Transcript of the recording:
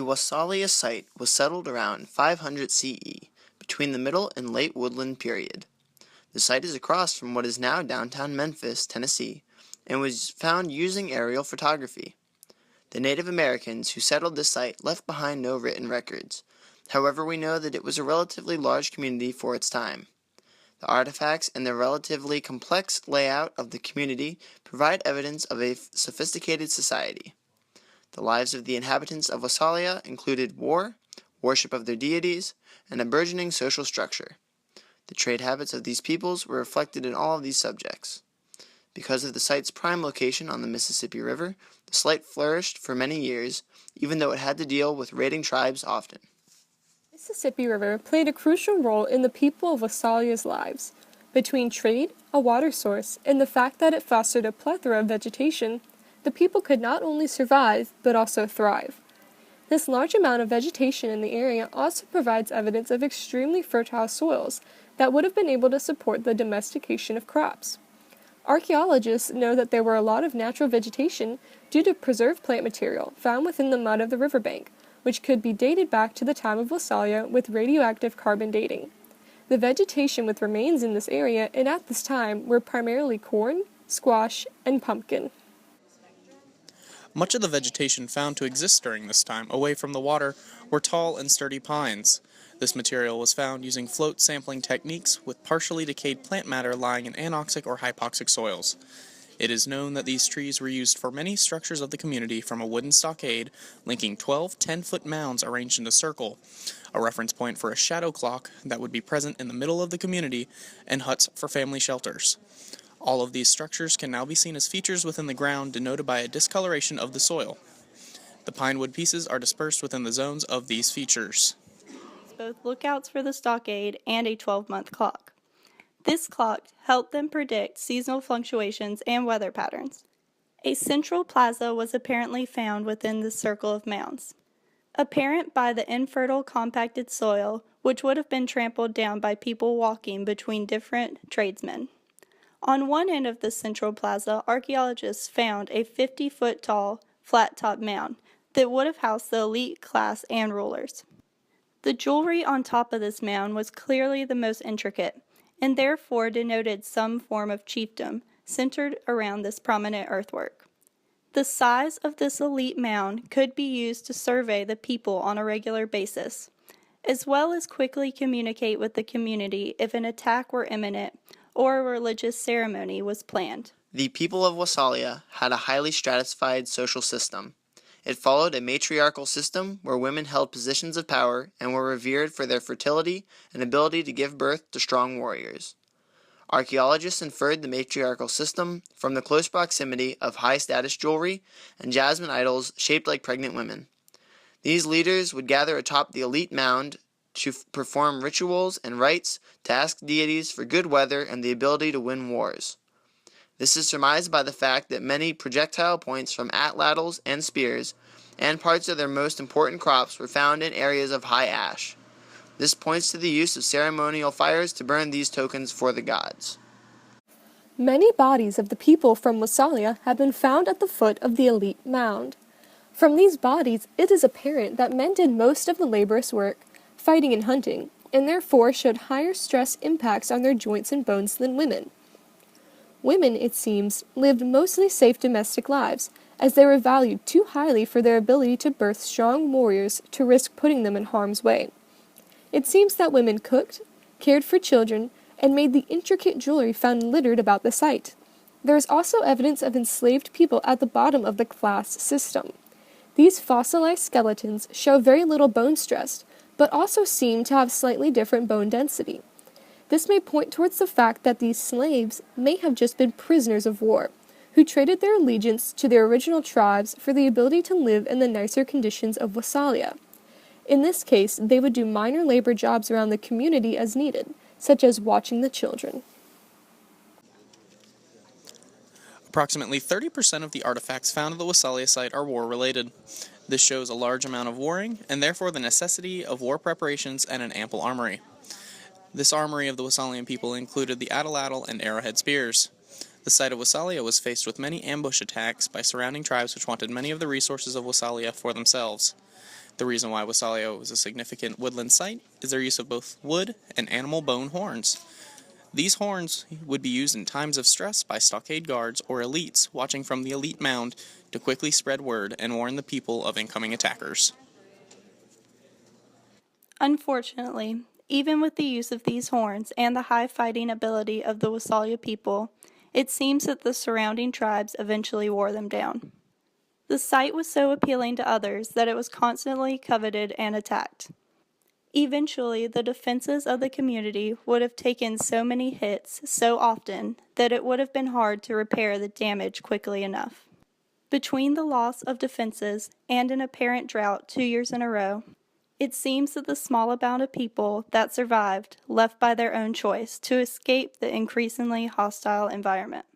The Wassallia site was settled around 500 CE, between the Middle and Late Woodland period. The site is across from what is now downtown Memphis, Tennessee, and was found using aerial photography. The Native Americans who settled this site left behind no written records. However, we know that it was a relatively large community for its time. The artifacts and the relatively complex layout of the community provide evidence of a sophisticated society. The lives of the inhabitants of Wassallia included war, worship of their deities, and a burgeoning social structure. The trade habits of these peoples were reflected in all of these subjects. Because of the site's prime location on the Mississippi River, the site flourished for many years, even though it had to deal with raiding tribes often. The Mississippi River played a crucial role in the people of Wassallia's lives. Between trade, a water source, and the fact that it fostered a plethora of vegetation, the people could not only survive, but also thrive. This large amount of vegetation in the area also provides evidence of extremely fertile soils that would have been able to support the domestication of crops. Archaeologists know that there were a lot of natural vegetation due to preserved plant material found within the mud of the riverbank, which could be dated back to the time of Wassallia with radioactive carbon dating. The vegetation with remains in this area and at this time were primarily corn, squash, and pumpkin. Much of the vegetation found to exist during this time, away from the water, were tall and sturdy pines. This material was found using float sampling techniques with partially decayed plant matter lying in anoxic or hypoxic soils. It is known that these trees were used for many structures of the community, from a wooden stockade linking 12 10-foot mounds arranged in a circle, a reference point for a shadow clock that would be present in the middle of the community, and huts for family shelters. All of these structures can now be seen as features within the ground denoted by a discoloration of the soil. The pine wood pieces are dispersed within the zones of these features. Both lookouts for the stockade and a 12-month clock. This clock helped them predict seasonal fluctuations and weather patterns. A central plaza was apparently found within the circle of mounds, apparent by the infertile compacted soil, which would have been trampled down by people walking between different tradesmen. On one end of the central plaza, archaeologists found a 50-foot tall, flat-top mound that would have housed the elite class and rulers. The jewelry on top of this mound was clearly the most intricate, and therefore denoted some form of chiefdom centered around this prominent earthwork. The size of this elite mound could be used to survey the people on a regular basis, as well as quickly communicate with the community if an attack were imminent or a religious ceremony was planned. The people of Wassallia had a highly stratified social system. It followed a matriarchal system where women held positions of power and were revered for their fertility and ability to give birth to strong warriors. Archaeologists inferred the matriarchal system from the close proximity of high-status jewelry and jasmine idols shaped like pregnant women. These leaders would gather atop the elite mound to perform rituals and rites to ask deities for good weather and the ability to win wars. This is surmised by the fact that many projectile points from atlatls and spears and parts of their most important crops were found in areas of high ash. This points to the use of ceremonial fires to burn these tokens for the gods. Many bodies of the people from Wassallia have been found at the foot of the elite mound. From these bodies, it is apparent that men did most of the laborious work, fighting and hunting, and therefore showed higher stress impacts on their joints and bones than women. Women, it seems, lived mostly safe domestic lives, as they were valued too highly for their ability to birth strong warriors to risk putting them in harm's way. It seems that women cooked, cared for children, and made the intricate jewelry found littered about the site. There is also evidence of enslaved people at the bottom of the class system. These fossilized skeletons show very little bone stress, but also seem to have slightly different bone density. This may point towards the fact that these slaves may have just been prisoners of war, who traded their allegiance to their original tribes for the ability to live in the nicer conditions of Wassallia. In this case, they would do minor labor jobs around the community as needed, such as watching the children. Approximately 30% of the artifacts found at the Wassallia site are war-related. This shows a large amount of warring, and therefore the necessity of war preparations and an ample armory. This armory of the Wassallian people included the atlatl and arrowhead spears. The site of Wassallia was faced with many ambush attacks by surrounding tribes which wanted many of the resources of Wassallia for themselves. The reason why Wassallia was a significant woodland site is their use of both wood and animal bone horns. These horns would be used in times of stress by stockade guards or elites watching from the elite mound to quickly spread word and warn the people of incoming attackers. Unfortunately, even with the use of these horns and the high fighting ability of the Wassallia people, it seems that the surrounding tribes eventually wore them down. The site was so appealing to others that it was constantly coveted and attacked. Eventually, the defenses of the community would have taken so many hits so often that it would have been hard to repair the damage quickly enough. Between the loss of defenses and an apparent drought 2 years in a row, it seems that the small amount of people that survived left by their own choice to escape the increasingly hostile environment.